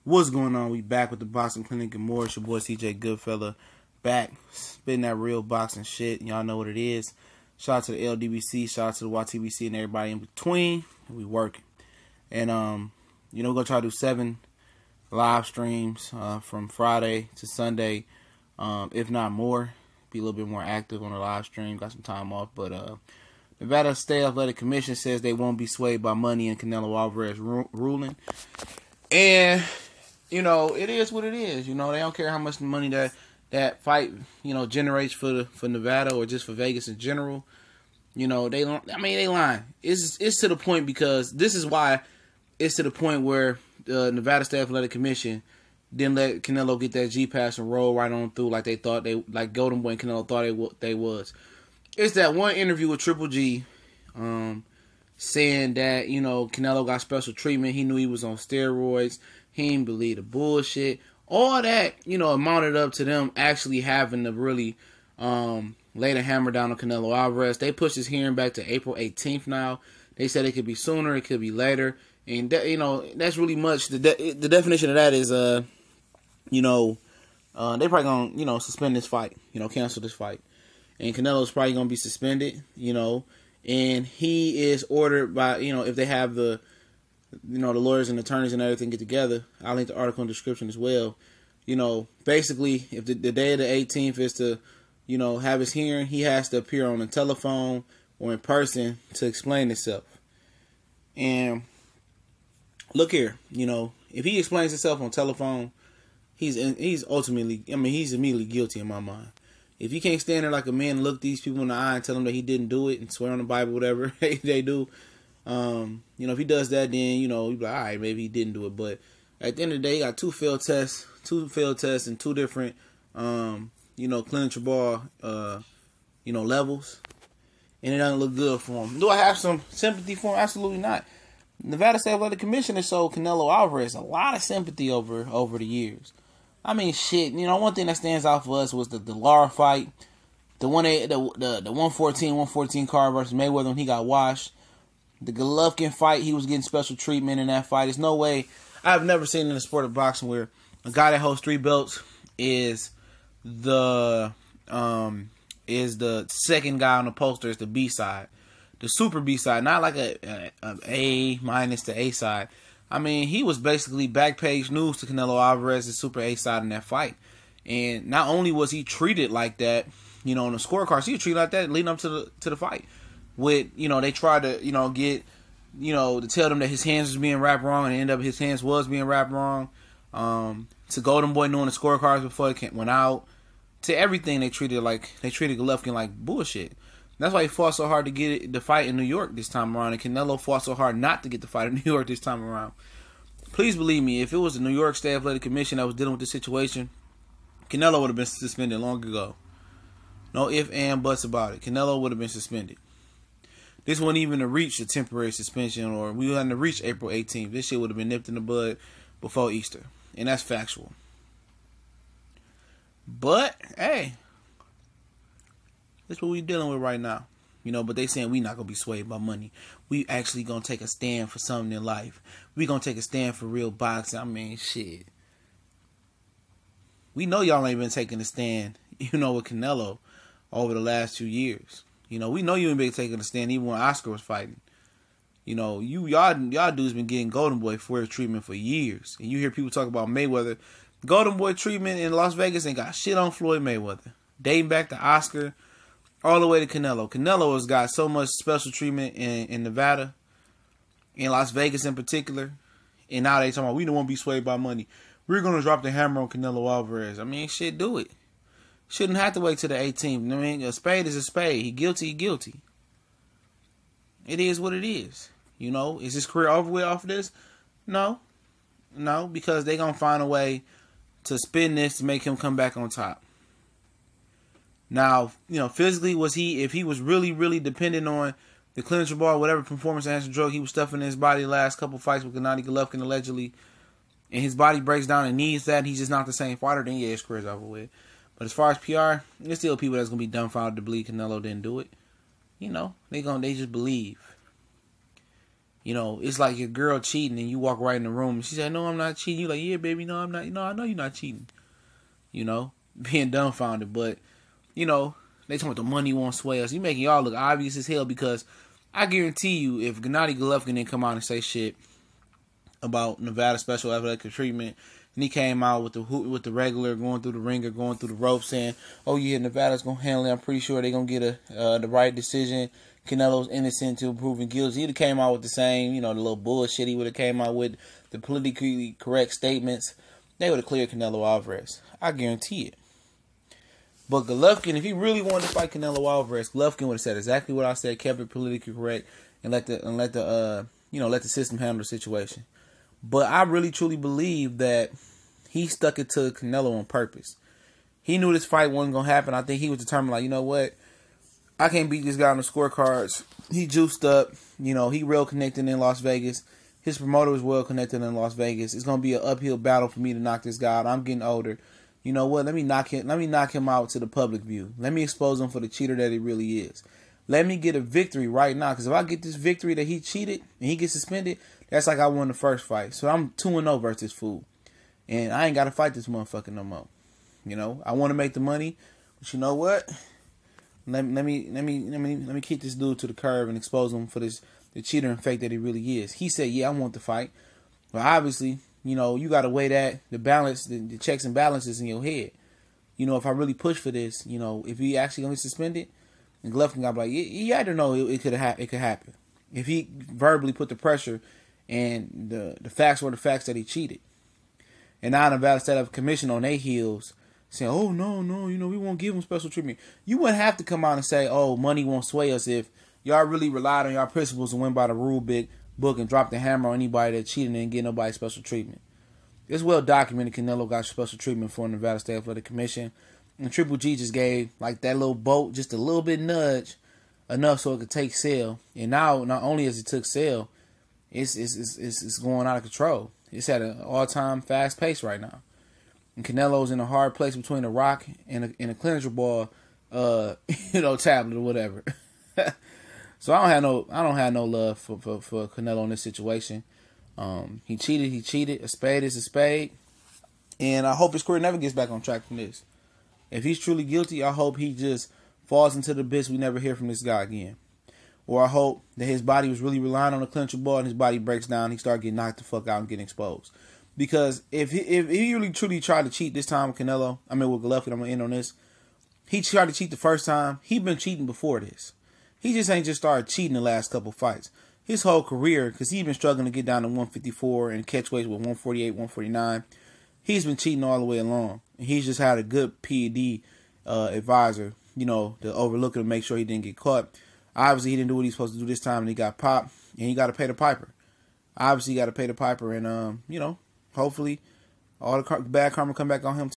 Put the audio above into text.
What's going on? We back with the Boxing Clinic and more. It's your boy CJ Goodfella back spitting that real boxing shit. Y'all know what it is. Shout out to the LDBC, shout out to the YTBC and everybody in between. We working. And we're gonna try to do 7 live streams from Friday to Sunday, if not more. Be a little bit more active on the live stream. Got some time off, but Nevada State Athletic Commission says they won't be swayed by money in Canelo Alvarez ruling. And it is what it is. They don't care how much money that fight, generates for Nevada or just for Vegas in general. They lying. It's to the point because this is why it's to the point where the Nevada State Athletic Commission didn't let Canelo get that G pass and roll right on through like they thought like Golden Boy and Canelo thought they was. It's that one interview with Triple G, saying that Canelo got special treatment. He knew he was on steroids. He didn't believe the bullshit. All that, amounted up to them actually having to really lay the hammer down on Canelo Alvarez. They pushed his hearing back to April 18th now. They said it could be sooner, it could be later. And, that's really much. The definition of that is, they probably going to, suspend this fight, cancel this fight. And Canelo's probably going to be suspended, and he is ordered by, if they have the lawyers and attorneys and everything get together. I'll link the article in the description as well. Basically, if the day of the 18th is to, have his hearing, he has to appear on a telephone or in person to explain himself. And look here, if he explains himself on telephone, he's immediately guilty in my mind. If you can't stand there like a man and look these people in the eye and tell them that he didn't do it and swear on the Bible, whatever they do, if he does that, then, you'd be like, all right, maybe he didn't do it. But at the end of the day, he got two failed tests and 2 different, clinical ball, levels. And it doesn't look good for him. Do I have some sympathy for him? Absolutely not. Nevada State Athletic Commission has showed Canelo Alvarez a lot of sympathy over the years. I mean, shit. One thing that stands out for us was the Lara fight, the 114 card versus Mayweather when he got washed. The Golovkin fight, he was getting special treatment in that fight. There's no way. I've never seen in the sport of boxing where a guy that holds 3 belts is the second guy on the poster. Is the B side, the super B side, not like a A minus to A side. I mean, he was basically back page news to Canelo Alvarez's super A side in that fight. And not only was he treated like that, on the scorecards, he was treated like that leading up to the fight. With, they tried to, get, to tell them that his hands was being wrapped wrong, and end up his hands was being wrapped wrong. To Golden Boy knowing the scorecards before it went out. To everything they treated Golovkin like bullshit. That's why he fought so hard to get the fight in New York this time around, and Canelo fought so hard not to get the fight in New York this time around. Please believe me, if it was the New York State Athletic Commission that was dealing with this situation, Canelo would have been suspended long ago. No ifs and buts about it. Canelo would have been suspended. This wouldn't even have reached a temporary suspension, or we wouldn't have reached April 18th. This shit would have been nipped in the bud before Easter. And that's factual. But, hey, that's what we're dealing with right now. But they saying we not going to be swayed by money. We actually going to take a stand for something in life. We going to take a stand for real boxing. I mean, shit. We know y'all ain't been taking a stand, with Canelo over the last 2 years. We know you ain't been taking a stand even when Oscar was fighting. Y'all dudes been getting Golden Boy for treatment for years. And you hear people talk about Mayweather. Golden Boy treatment in Las Vegas ain't got shit on Floyd Mayweather. Dating back to Oscar all the way to Canelo. Canelo has got so much special treatment in Nevada, in Las Vegas in particular. And now they talking about we don't want to be swayed by money. We're going to drop the hammer on Canelo Alvarez. I mean, shit, do it. Shouldn't have to wait till the 18th. I mean, a spade is a spade. He guilty. It is what it is. Is his career over with off of this? No, because they going to find a way to spin this to make him come back on top. Now, physically, if he was really, really dependent on the clinical ball, whatever performance-enhancing drug he was stuffing in his body the last couple fights with Gennady Golovkin allegedly, and his body breaks down and needs that, he's just not the same fighter, then yeah, his career's over with. But as far as PR, there's still people that's going to be dumbfounded to believe Canelo didn't do it. They just believe. You know, it's like your girl cheating and you walk right in the room and she said, "No, I'm not cheating." You like, "Yeah, baby, no, I'm not. You know, I know you're not cheating." You know, being dumbfounded. But, you know, they talking about the money won't sway us. You making y'all look obvious as hell, because I guarantee you, if Gennady Golovkin didn't come out and say shit about Nevada special athletic treatment, and he came out with the regular, going through the ringer, going through the ropes, saying, "Oh yeah, Nevada's gonna handle it. I'm pretty sure they're gonna get the right decision. Canelo's innocent until proven guilty." He'd have came out with the same, you know, the little bullshit he would have came out with, the politically correct statements. They would have cleared Canelo Alvarez. I guarantee it. But Golovkin, if he really wanted to fight Canelo Alvarez, Golovkin would have said exactly what I said, kept it politically correct, and let the system handle the situation. But I really truly believe that he stuck it to Canelo on purpose. He knew this fight wasn't gonna happen. I think he was determined, like, you know what? I can't beat this guy on the scorecards. He juiced up. You know, he real connected in Las Vegas. His promoter was well connected in Las Vegas. It's gonna be an uphill battle for me to knock this guy out. I'm getting older. You know what? Let me knock him out to the public view. Let me expose him for the cheater that he really is. Let me get a victory right now. Because if I get this victory that he cheated and he gets suspended, that's like I won the first fight. So I'm 2-0 versus this fool. And I ain't got to fight this motherfucker no more. You know, I want to make the money. But you know what? Let me kick this dude to the curb and expose him for the cheater and fake that he really is. He said, "Yeah, I want the fight." But obviously, you know, you got to weigh that, the balance, the checks and balances in your head. You know, if I really push for this, you know, if he actually going to be suspended, and Golovkin got like, you had to know it could happen. If he verbally put the pressure and the facts were the facts that he cheated. And now Nevada set up a commission on their heels saying, "Oh, no, you know, we won't give him special treatment." You wouldn't have to come out and say, "Oh, money won't sway us," if y'all really relied on y'all principles and went by the rule book and dropped the hammer on anybody that cheated and didn't get nobody special treatment. It's well documented Canelo got special treatment for Nevada State Athletic Commission. And Triple G just gave like that little boat just a little bit nudge enough so it could take sail. And now, not only as it took sail, it's going out of control. It's at an all-time fast pace right now. And Canelo's in a hard place between a rock and a cleanser ball, tablet or whatever. So I don't have no love for Canelo in this situation. He cheated. A spade is a spade. And I hope his career never gets back on track from this. If he's truly guilty, I hope he just falls into the abyss. We never hear from this guy again. Or I hope that his body was really relying on a clincher ball and his body breaks down and he started getting knocked the fuck out and getting exposed. Because if he really truly tried to cheat this time with Canelo, with Golovkin, I'm going to end on this. He tried to cheat the first time. He'd been cheating before this. He just ain't just started cheating the last couple fights. His whole career, because he's been struggling to get down to 154 and catch weights with 148, 149. He's been cheating all the way along. And he's just had a good PED advisor, to overlook him and make sure he didn't get caught. Obviously, he didn't do what he's supposed to do this time, and he got popped, and he got to pay the piper. Obviously, he got to pay the piper, and, hopefully all the bad karma come back on him